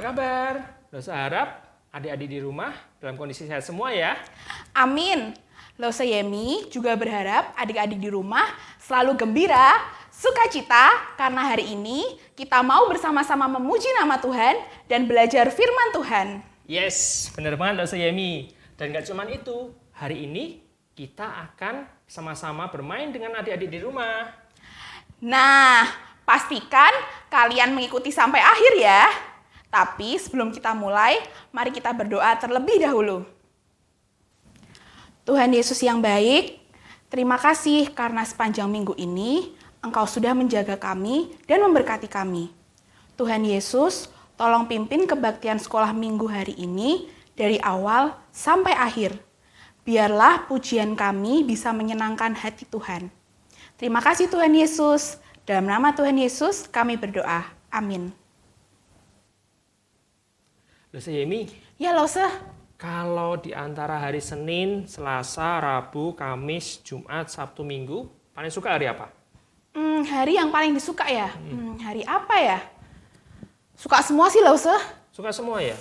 kabar? Losa harap adik-adik di rumah dalam kondisi sehat semua ya. Amin. Losa Yemi juga berharap adik-adik di rumah selalu gembira, sukacita karena hari ini kita mau bersama-sama memuji nama Tuhan dan belajar firman Tuhan. Yes, benar banget Losa Yemi. Dan gak cuman itu, hari ini kita akan sama-sama bermain dengan adik-adik di rumah. Nah, pastikan kalian mengikuti sampai akhir ya. Tapi sebelum kita mulai, mari kita berdoa terlebih dahulu. Tuhan Yesus yang baik, terima kasih karena sepanjang minggu ini Engkau sudah menjaga kami dan memberkati kami. Tuhan Yesus, tolong pimpin kebaktian sekolah minggu hari ini dari awal sampai akhir. Biarlah pujian kami bisa menyenangkan hati Tuhan. Terima kasih Tuhan Yesus. Dalam nama Tuhan Yesus kami berdoa. Amin. Losa Yemi, Ya Losa. kalau di antara hari Senin, Selasa, Rabu, Kamis, Jumat, Sabtu, Minggu, paling suka hari apa? Hari yang paling disuka ya? Hari apa ya? Suka semua sih Losa. Suka semua ya?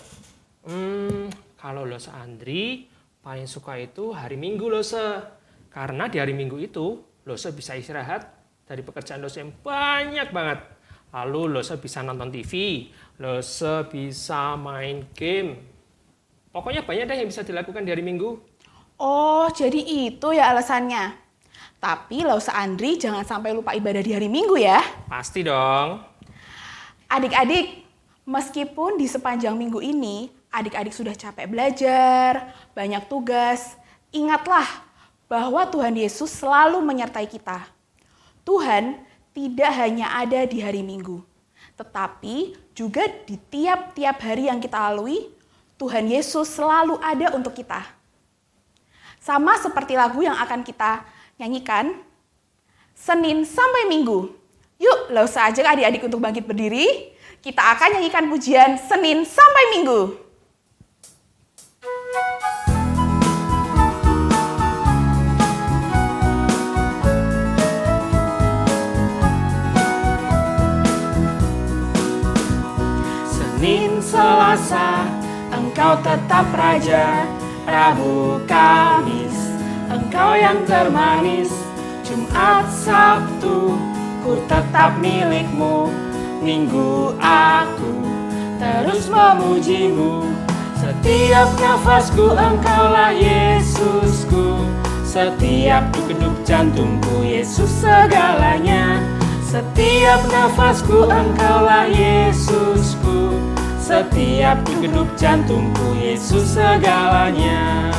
Kalau Losa Andri, paling suka itu hari Minggu Losa. Karena di hari Minggu itu, Losa bisa istirahat dari pekerjaan Losa yang banyak banget. Lalu Losa bisa nonton TV, Losa bisa main game. Pokoknya banyak deh yang bisa dilakukan di hari Minggu. Oh, jadi itu ya alasannya. Tapi Losa Andri jangan sampai lupa ibadah di hari Minggu ya. Pasti dong. Adik-adik, meskipun di sepanjang minggu ini adik-adik sudah capek belajar, banyak tugas, ingatlah bahwa Tuhan Yesus selalu menyertai kita. Tuhan tidak hanya ada di hari Minggu, tetapi juga di tiap-tiap hari yang kita lalui, Tuhan Yesus selalu ada untuk kita. Sama seperti lagu yang akan kita nyanyikan, Senin sampai Minggu. Yuk, Losa ajak adik-adik untuk bangkit berdiri. Kita akan nyanyikan pujian Senin sampai Minggu. Senin, Selasa, Engkau tetap Raja. Rabu, Kamis, Engkau yang termanis. Jumat, Sabtu, ku tetap milikmu. Minggu aku terus memujimu. Setiap nafasku Engkaulah Yesusku. Setiap degup jantungku Yesus segalanya. Setiap nafasku Engkaulah Yesusku. Setiap degup jantungku Yesus segalanya.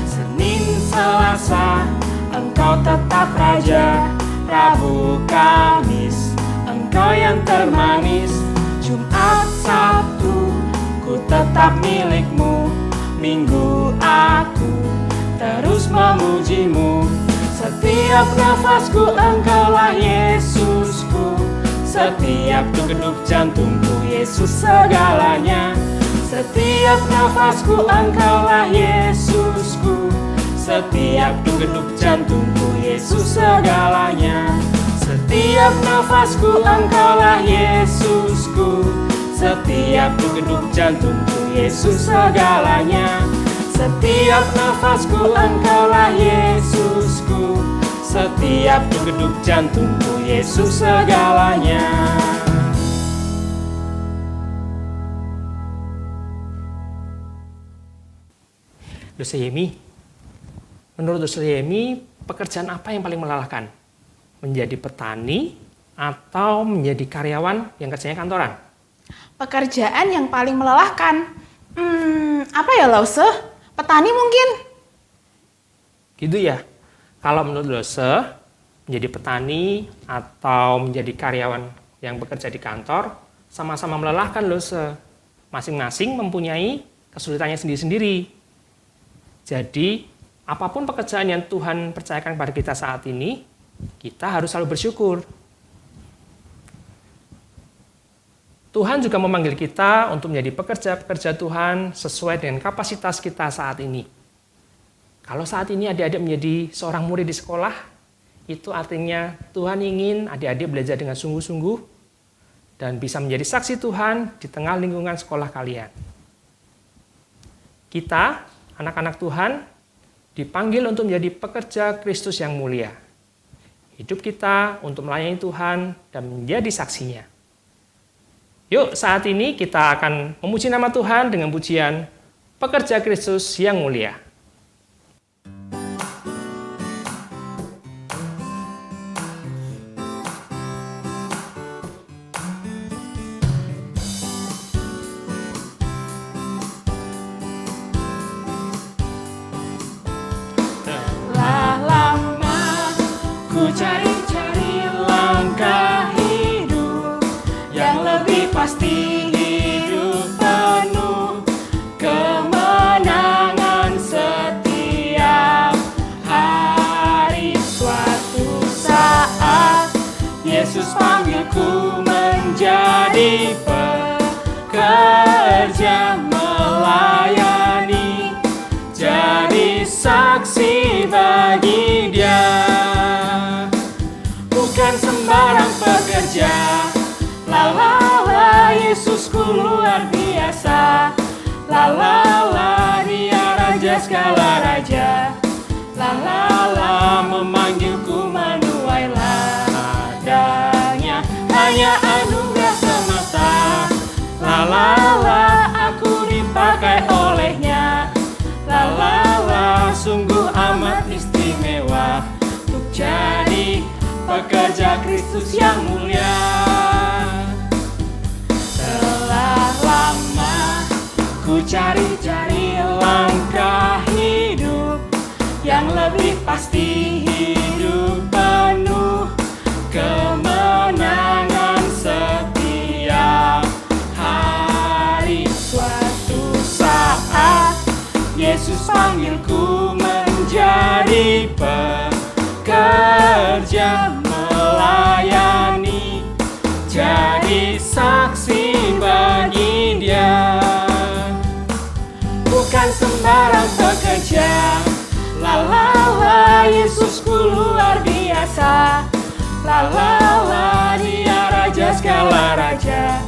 Senin, Selasa, Engkau tetap Raja. Rabu, Kamis, Engkau yang termanis. Jumat, Sabtu, ku tetap milikmu. Minggu aku terus memujimu. Setiap nafasku Engkaulah Yesusku. Setiap degup jantungku Yesus segalanya. Setiap nafasku Engkaulah Yesusku. Setiap degup jantungku Yesus segalanya. Setiap nafasku Engkaulah Yesusku. Setiap degup jantungku Yesus segalanya. Setiap nafasku Engkaulah Yesusku. Setiap degup jantungku Yesus segalanya. Losa Yemi, menurut Losa Yemi, pekerjaan apa yang paling melelahkan? Menjadi petani atau menjadi karyawan yang kerjanya kantoran? Pekerjaan yang paling melelahkan. Apa ya Losa? Petani mungkin? Gitu ya. Kalau menurut Losa, menjadi petani atau menjadi karyawan yang bekerja di kantor sama-sama melelahkan Losa. Masing-masing mempunyai kesulitannya sendiri-sendiri. Jadi, apapun pekerjaan yang Tuhan percayakan kepada kita saat ini, kita harus selalu bersyukur. Tuhan juga memanggil kita untuk menjadi pekerja-pekerja Tuhan sesuai dengan kapasitas kita saat ini. Kalau saat ini adik-adik menjadi seorang murid di sekolah, itu artinya Tuhan ingin adik-adik belajar dengan sungguh-sungguh dan bisa menjadi saksi Tuhan di tengah lingkungan sekolah kalian. Kita, anak-anak Tuhan, dipanggil untuk menjadi pekerja Kristus yang mulia. Hidup kita untuk melayani Tuhan dan menjadi saksinya. Yuk, saat ini kita akan memuji nama Tuhan dengan pujian Pekerja Kristus yang Mulia. Cari-cari langkah hidup yang lebih pasti, hidup penuh kemenangan setiap hari. Suatu saat Yesus panggilku menjadi pekerja melayani, jadi saksi bagi Dia. Bukan sembarang pekerja, la la la, Yesusku luar biasa, la la la, Dia Raja segala raja, la la la, memanggilku menuai ladangnya, hanya anugerah semata, la la la, aku dipakai olehnya, la la la, sungguh amat istimewa untuk jadi pekerja Kristus yang mulia. Telah lama ku cari-cari langkah hidup yang lebih pasti, hidup penuh kemenangan setiap hari. Suatu saat Yesus panggilku menjadi pekerja melayani, jadi saksi bagi Dia. Bukan sembarang pekerja, la la la, Yesusku luar biasa, la la la, Dia Raja segala raja,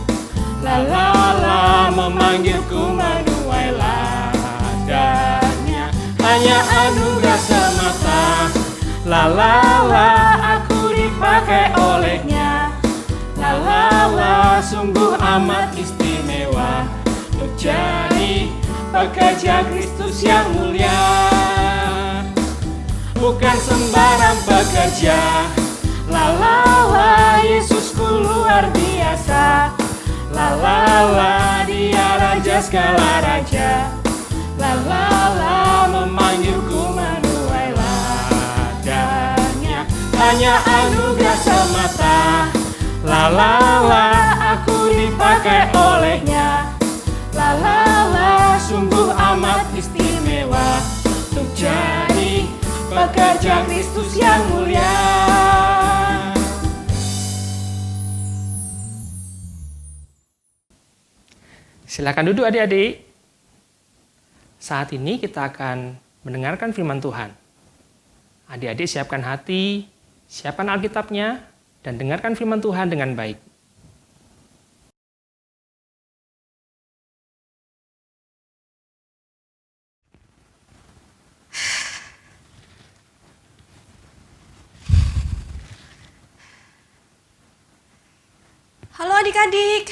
la la la, memanggilku menuai ladangnya, hanya anugerah semata, la la la, aku dipakai olehnya, la la la, sungguh amat istimewa untuk jadi pekerja Kristus yang mulia. Bukan sembarang pekerja, la la la, Yesusku luar biasa, la la la, Dia Raja segala raja, la la la, memanggilku menuai ladangnya, hanya anugerah semata, la la la, aku dipakai olehnya, la la la, sungguh amat istimewa untuk jadi pekerja Kristus yang mulia. Silakan duduk adik-adik. Saat ini kita akan mendengarkan firman Tuhan. Adik-adik siapkan hati, siapkan Alkitabnya, dan dengarkan firman Tuhan dengan baik. Halo adik-adik,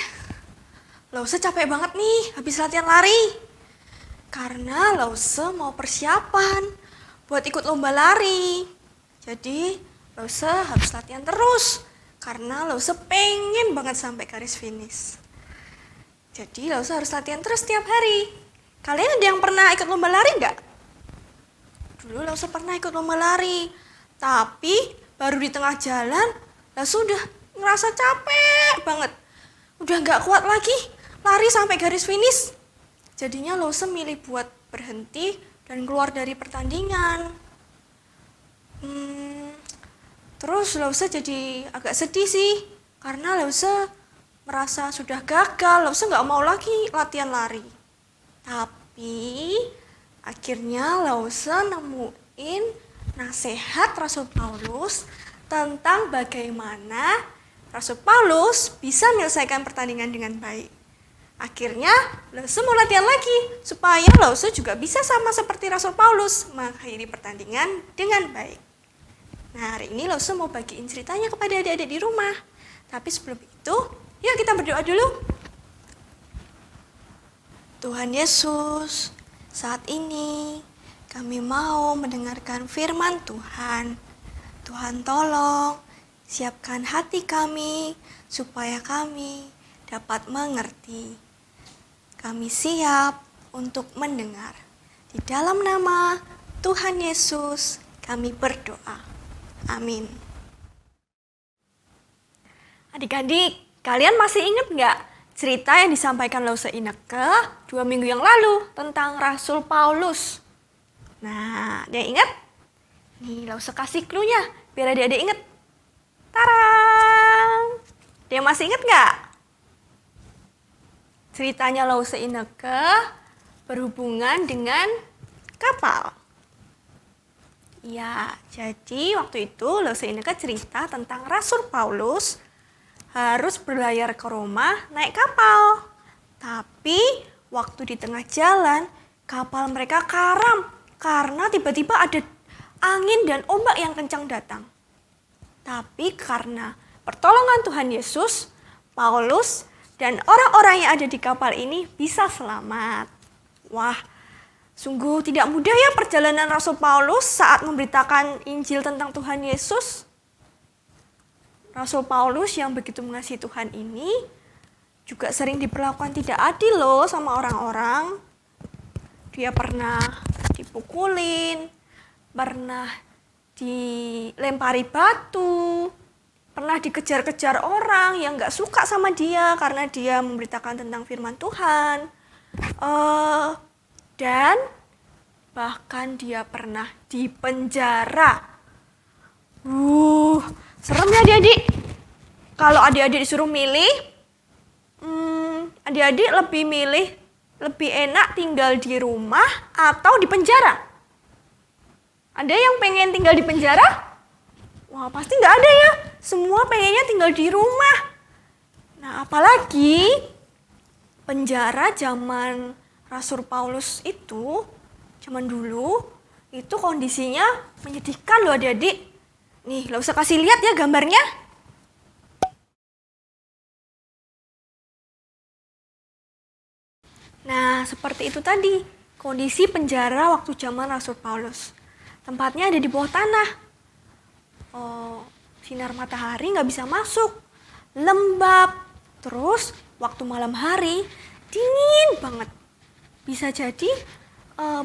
Lause capek banget nih habis latihan lari. Karena Lause mau persiapan buat ikut lomba lari. Jadi Lause harus latihan terus karena Lause pengen banget sampai garis finish. Jadi Lause harus latihan terus setiap hari. Kalian ada yang pernah ikut lomba lari nggak? Dulu Lause pernah ikut lomba lari, tapi baru di tengah jalan Lause udah ngerasa capek banget. Udah nggak kuat lagi lari sampai garis finish. Jadinya Lause milih buat berhenti dan keluar dari pertandingan. Terus Lause jadi agak sedih sih, karena Lause merasa sudah gagal, Lause nggak mau lagi latihan lari. Tapi akhirnya Lause nemuin nasihat Rasul Paulus tentang bagaimana Rasul Paulus bisa menyelesaikan pertandingan dengan baik. Akhirnya, Lause mau latihan lagi supaya Lause juga bisa sama seperti Rasul Paulus mengakhiri pertandingan dengan baik. Nah, hari ini Lause mau bagiin ceritanya kepada adik-adik di rumah. Tapi sebelum itu, yuk kita berdoa dulu. Tuhan Yesus, saat ini kami mau mendengarkan firman Tuhan. Tuhan tolong siapkan hati kami supaya kami dapat mengerti. Kami siap untuk mendengar. Di dalam nama Tuhan Yesus kami berdoa. Amin. Adik-adik, kalian masih ingat nggak cerita yang disampaikan Lause Ineke 2 minggu yang lalu tentang Rasul Paulus? Nah, ada yang ingat? Nih, Lause kasih clue-nya biar adik-adik ingat. Tarang! Dia masih ingat nggak? Ceritanya Lause Ineke berhubungan dengan kapal. Ya, jadi waktu itu Lause Ineke cerita tentang Rasul Paulus harus berlayar ke Roma naik kapal. Tapi waktu di tengah jalan, kapal mereka karam karena tiba-tiba ada angin dan ombak yang kencang datang. Tapi karena pertolongan Tuhan Yesus, Paulus dan orang-orang yang ada di kapal ini bisa selamat. Wah, sungguh tidak mudah ya perjalanan Rasul Paulus saat memberitakan Injil tentang Tuhan Yesus. Rasul Paulus yang begitu mengasihi Tuhan ini juga sering diperlakukan tidak adil loh sama orang-orang. Dia pernah dipukulin, pernah dilempari batu, pernah dikejar-kejar orang yang gak suka sama dia karena dia memberitakan tentang firman Tuhan. Dan bahkan dia pernah dipenjara. Serem ya adik-adik. Kalau adik-adik disuruh milih, adik-adik lebih enak tinggal di rumah atau di penjara? Ada yang pengen tinggal di penjara? Wah, pasti nggak ada ya. Semua pengennya tinggal di rumah. Nah, apalagi penjara zaman Rasul Paulus itu, zaman dulu, itu kondisinya menyedihkan loh adik-adik. Nih, Lause kasih lihat ya gambarnya. Nah, seperti itu tadi, kondisi penjara waktu zaman Rasul Paulus. Tempatnya ada di bawah tanah. Sinar matahari nggak bisa masuk. Lembab. Terus, waktu malam hari, dingin banget. Bisa jadi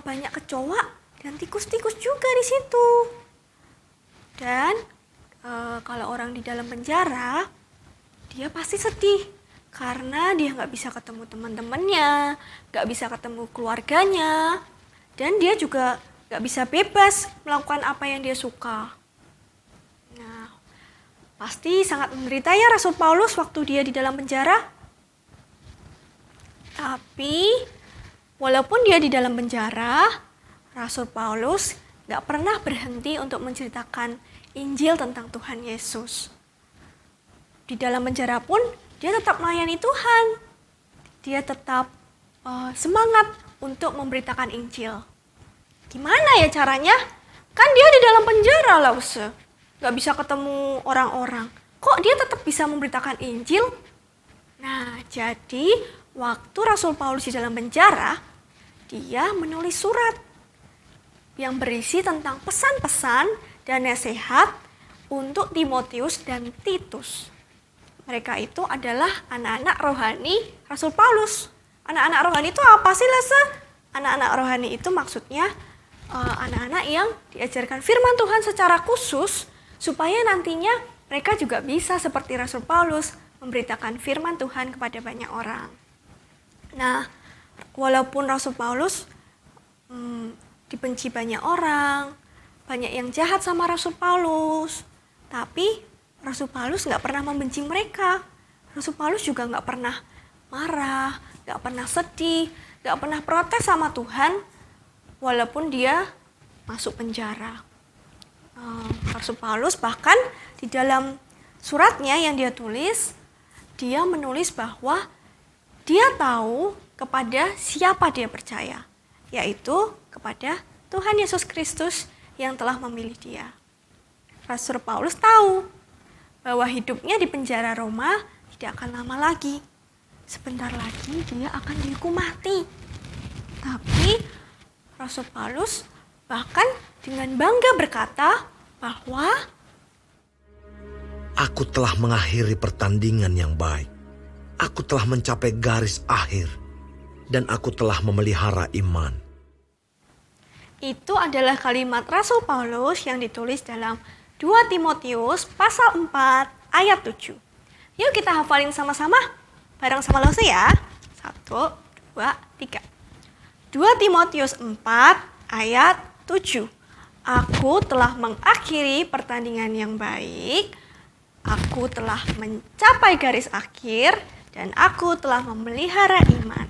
banyak kecoa dan tikus-tikus juga di situ. Dan kalau orang di dalam penjara, dia pasti sedih. Karena dia nggak bisa ketemu teman-temannya, nggak bisa ketemu keluarganya. Dan dia juga nggak bisa bebas melakukan apa yang dia suka. Nah, pasti sangat menderita ya Rasul Paulus waktu dia di dalam penjara. Tapi, walaupun dia di dalam penjara, Rasul Paulus nggak pernah berhenti untuk menceritakan Injil tentang Tuhan Yesus. Di dalam penjara pun, dia tetap melayani Tuhan. Dia tetap semangat untuk memberitakan Injil. Gimana ya caranya? Kan dia di dalam penjara, Lause. Gak bisa ketemu orang-orang. Kok dia tetap bisa memberitakan Injil? Nah, jadi waktu Rasul Paulus di dalam penjara, dia menulis surat yang berisi tentang pesan-pesan dan nasihat untuk Timotius dan Titus. Mereka itu adalah anak-anak rohani Rasul Paulus. Anak-anak rohani itu apa sih, Lause? Anak-anak rohani itu maksudnya anak-anak yang diajarkan firman Tuhan secara khusus supaya nantinya mereka juga bisa seperti Rasul Paulus memberitakan firman Tuhan kepada banyak orang. Nah, walaupun Rasul Paulus dibenci banyak orang, banyak yang jahat sama Rasul Paulus, tapi Rasul Paulus nggak pernah membenci mereka. Rasul Paulus juga nggak pernah marah, nggak pernah sedih, nggak pernah protes sama Tuhan, walaupun dia masuk penjara. Rasul Paulus bahkan di dalam suratnya yang dia tulis, dia menulis bahwa dia tahu kepada siapa dia percaya, yaitu kepada Tuhan Yesus Kristus yang telah memilih dia. Rasul Paulus tahu bahwa hidupnya di penjara Roma tidak akan lama lagi. Sebentar lagi dia akan dihukum mati. Tapi Rasul Paulus bahkan dengan bangga berkata bahwa Aku telah mengakhiri pertandingan yang baik. Aku telah mencapai garis akhir. Dan aku telah memelihara iman. itu adalah kalimat Rasul Paulus yang ditulis dalam 2 Timotius pasal 4 ayat 7. Yuk kita hafalin sama-sama bareng sama Lause ya. 1, 2, 3. 2 Timotius 4 ayat 7. Aku telah mengakhiri pertandingan yang baik. Aku telah mencapai garis akhir dan aku telah memelihara iman.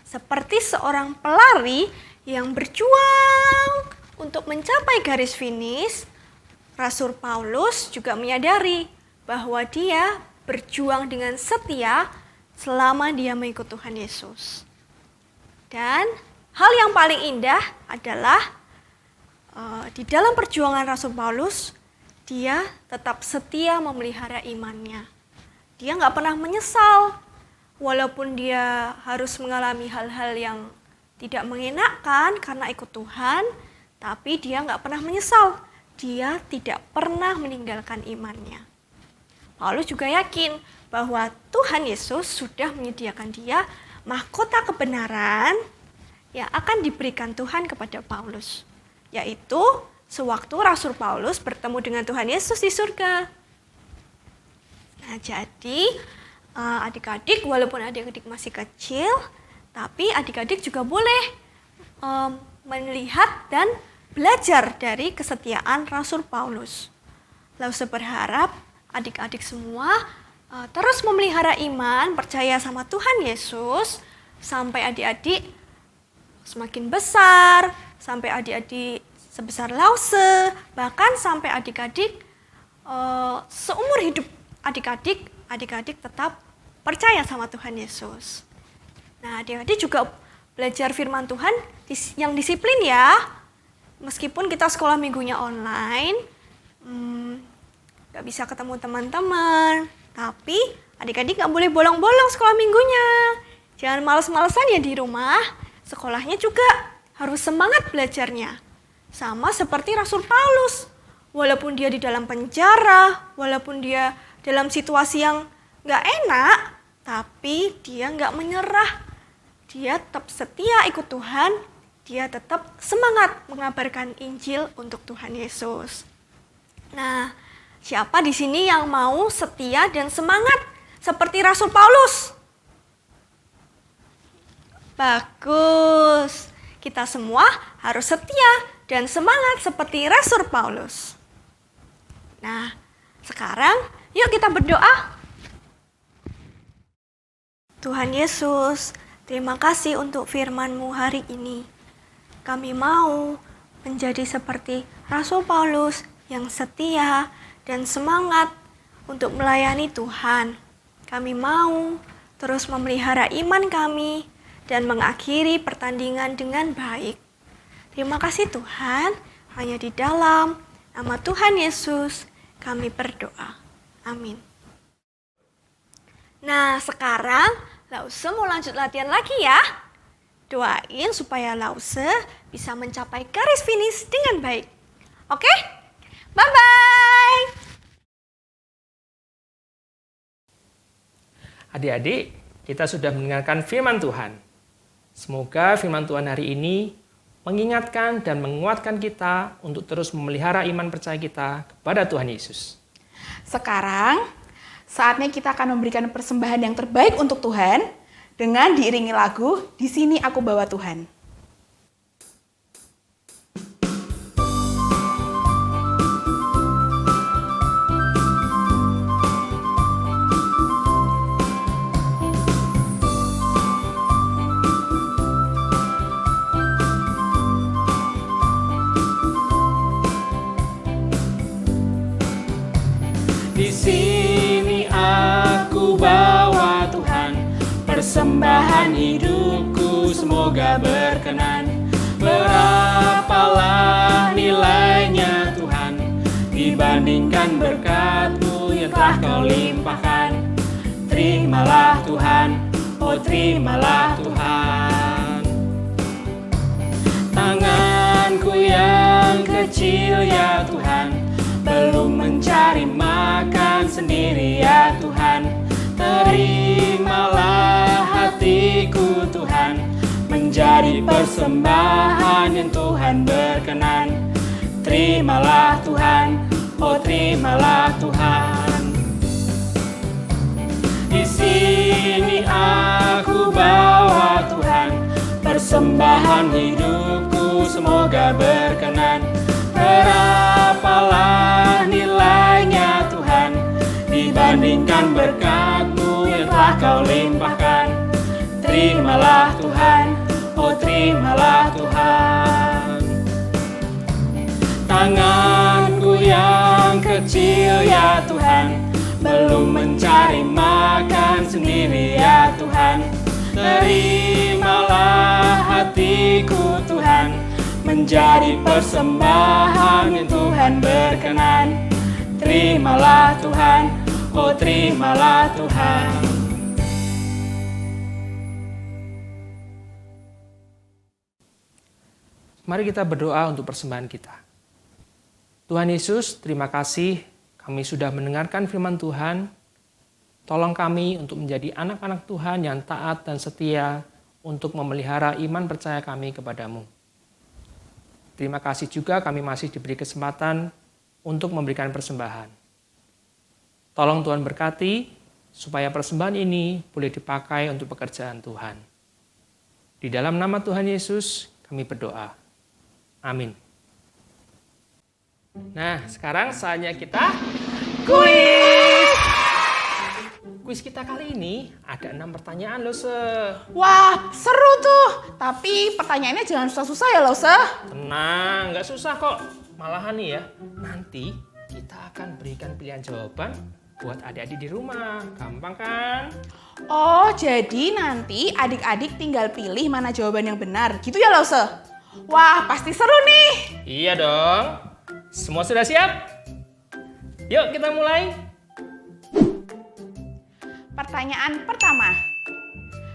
Seperti seorang pelari yang berjuang untuk mencapai garis finish, Rasul Paulus juga menyadari bahwa dia berjuang dengan setia selama dia mengikut Tuhan Yesus. Dan hal yang paling indah adalah di dalam perjuangan Rasul Paulus, dia tetap setia memelihara imannya. Dia nggak pernah menyesal, walaupun dia harus mengalami hal-hal yang tidak mengenakan karena ikut Tuhan, tapi dia nggak pernah menyesal. Dia tidak pernah meninggalkan imannya. Paulus juga yakin bahwa Tuhan Yesus sudah menyediakan dia mahkota kebenaran yang akan diberikan Tuhan kepada Paulus, yaitu sewaktu Rasul Paulus bertemu dengan Tuhan Yesus di surga. Nah, jadi adik-adik, walaupun adik-adik masih kecil, tapi adik-adik juga boleh melihat dan belajar dari kesetiaan Rasul Paulus. Lalu saya berharap adik-adik semua terus memelihara iman, percaya sama Tuhan Yesus, sampai adik-adik semakin besar, sampai adik-adik sebesar Lause, bahkan sampai adik-adik seumur hidup adik-adik tetap percaya sama Tuhan Yesus. Nah, adik-adik juga belajar firman Tuhan yang disiplin ya. Meskipun kita sekolah minggunya online, gak bisa ketemu teman-teman, tapi adik-adik gak boleh bolong-bolong sekolah minggunya. Jangan males-malesan ya di rumah, sekolahnya juga harus semangat belajarnya. Sama seperti Rasul Paulus, walaupun dia di dalam penjara, walaupun dia dalam situasi yang gak enak, tapi dia gak menyerah. Dia tetap setia ikut Tuhan, dia tetap semangat mengabarkan Injil untuk Tuhan Yesus. Nah, siapa di sini yang mau setia dan semangat seperti Rasul Paulus? Bagus, kita semua harus setia dan semangat seperti Rasul Paulus. Nah, sekarang yuk kita berdoa. Tuhan Yesus, terima kasih untuk firman-Mu hari ini. Kami mau menjadi seperti Rasul Paulus yang setia dan semangat untuk melayani Tuhan. Kami mau terus memelihara iman kami dan mengakhiri pertandingan dengan baik. Terima kasih Tuhan, hanya di dalam nama Tuhan Yesus kami berdoa. Amin. Nah, sekarang Lause mau lanjut latihan lagi ya. Doain supaya Lause bisa mencapai garis finish dengan baik. Oke? Bye-bye! Adik-adik, kita sudah mendengarkan firman Tuhan. Semoga firman Tuhan hari ini mengingatkan dan menguatkan kita untuk terus memelihara iman percaya kita kepada Tuhan Yesus. Sekarang, saatnya kita akan memberikan persembahan yang terbaik untuk Tuhan dengan diiringi lagu "Di Sini Aku Bawa Tuhan". persembahan hidupku semoga berkenan. Berapalah nilainya Tuhan dibandingkan berkat-Mu yang telah Kau limpahkan. Terimalah Tuhan, oh terimalah Tuhan. Tanganku yang kecil ya Tuhan, belum mencari makan sendiri ya Tuhan. Terimalah hatiku Tuhan, menjadi persembahan yang Tuhan berkenan. Terimalah Tuhan, oh terimalah Tuhan. Di sini aku bawa Tuhan, persembahan hidupku semoga berkenan. Berapalah nilainya Tuhan dibandingkan berkat-Mu yang telah Kau limpahkan. Terimalah Tuhan, oh terimalah Tuhan. Tanganku yang kecil ya Tuhan, belum mencari makan sendiri ya Tuhan. Terimalah hatiku Tuhan, menjadi persembahan yang Tuhan berkenan. Terimalah Tuhan, oh terimalah Tuhan. Mari kita berdoa untuk persembahan kita. Tuhan Yesus, terima kasih kami sudah mendengarkan firman Tuhan. Tolong kami untuk menjadi anak-anak Tuhan yang taat dan setia untuk memelihara iman percaya kami kepadamu. Terima kasih juga kami masih diberi kesempatan untuk memberikan persembahan. Tolong Tuhan berkati supaya persembahan ini boleh dipakai untuk pekerjaan Tuhan. Di dalam nama Tuhan Yesus kami berdoa. Amin. Nah, sekarang saatnya kita kuis. Kuis kita kali ini ada 6 pertanyaan loh, Se. Wah, seru tuh. Tapi pertanyaannya jangan susah-susah ya, Lause. Tenang, nggak susah kok. Malahan nih ya, nanti kita akan berikan pilihan jawaban buat adik-adik di rumah. Gampang kan? Oh, jadi nanti adik-adik tinggal pilih mana jawaban yang benar. Gitu ya, Lause? Wah, pasti seru nih. Iya dong. Semua sudah siap? Yuk kita mulai. Pertanyaan pertama.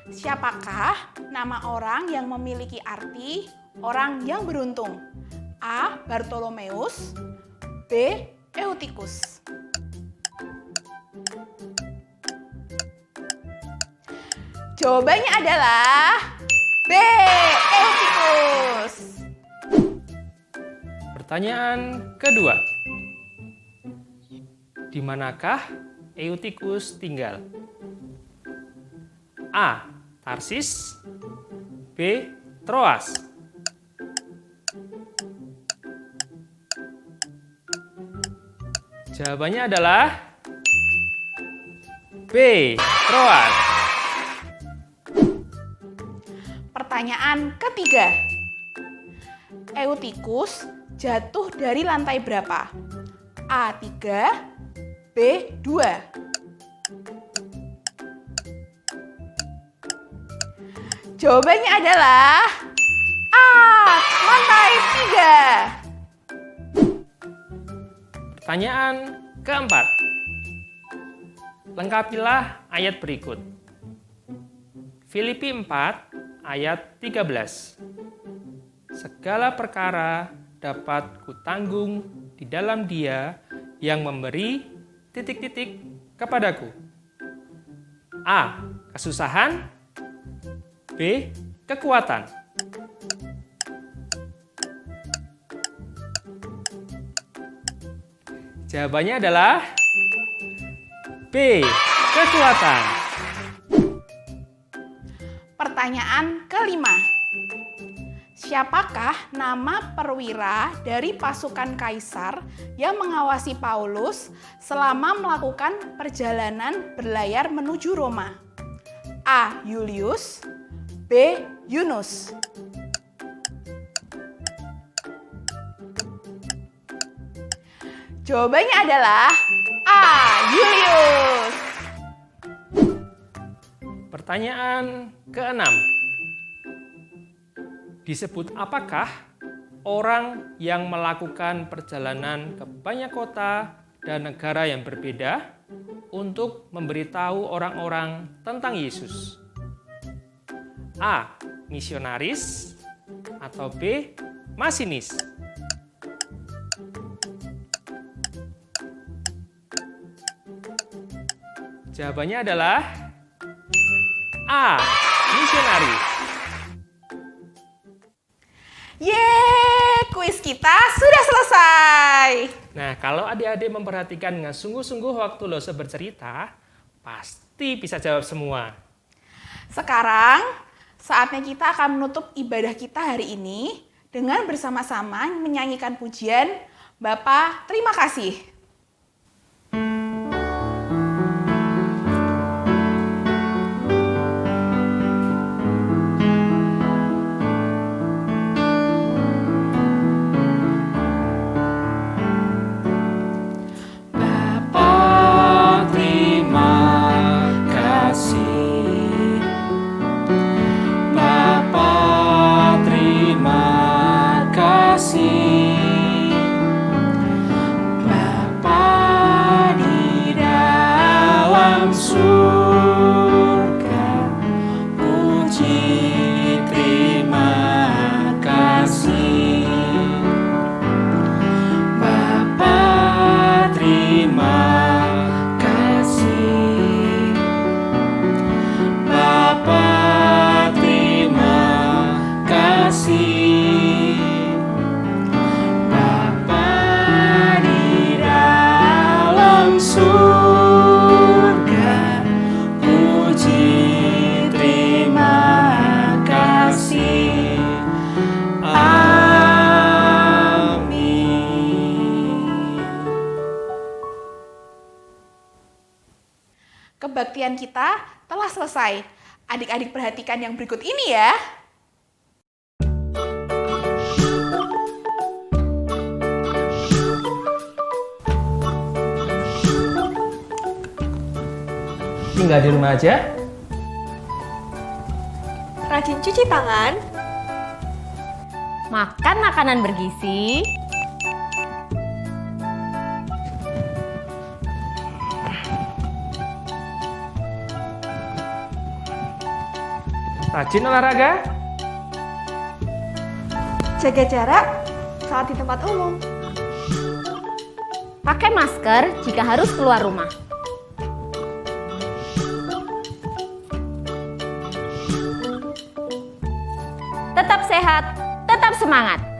Siapakah nama orang yang memiliki arti orang yang beruntung? A. Bartolomeus, B. Eutychus. Jawabannya adalah B. Eutychus. Pertanyaan kedua. Di manakah Eutychus tinggal? A. Tarsis, B. Troas. Jawabannya adalah B. Troas. Pertanyaan ketiga. Eutychus jatuh dari lantai berapa? A3, B2. Jawabannya adalah A. Lantai 3. Pertanyaan keempat. Lengkapilah ayat berikut. Filipi 4 ayat 13. Segala perkara dapat kutanggung di dalam Dia yang memberi ... kepadaku. A. Kesusahan, B. Kekuatan. Jawabannya adalah B. Kekuatan. Pertanyaan kelima. Siapakah nama perwira dari pasukan kaisar yang mengawasi Paulus selama melakukan perjalanan berlayar menuju Roma? A. Julius, B. Yunus. Jawabannya adalah A. Julius. Pertanyaan ke-6. Disebut apakah orang yang melakukan perjalanan ke banyak kota dan negara yang berbeda untuk memberitahu orang-orang tentang Yesus? A. Misionaris atau B. Masinis? Jawabannya adalah A. Misionaris. Yeay, kuis kita sudah selesai. Nah, kalau adik-adik memperhatikan dengan sungguh-sungguh waktu Lose bercerita, pasti bisa jawab semua. Sekarang, saatnya kita akan menutup ibadah kita hari ini dengan bersama-sama menyanyikan pujian Bapa, terima kasih. Kebaktian kita telah selesai. Adik-adik perhatikan yang berikut ini ya. Tinggal di rumah aja. Rajin cuci tangan. Makan makanan bergizi. Rajin olahraga. Jaga jarak saat di tempat umum. Pakai masker jika harus keluar rumah. Tetap sehat, tetap semangat.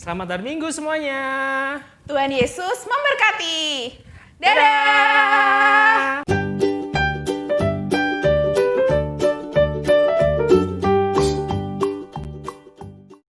Selamat hari Minggu semuanya. Tuhan Yesus memberkati. Dadah!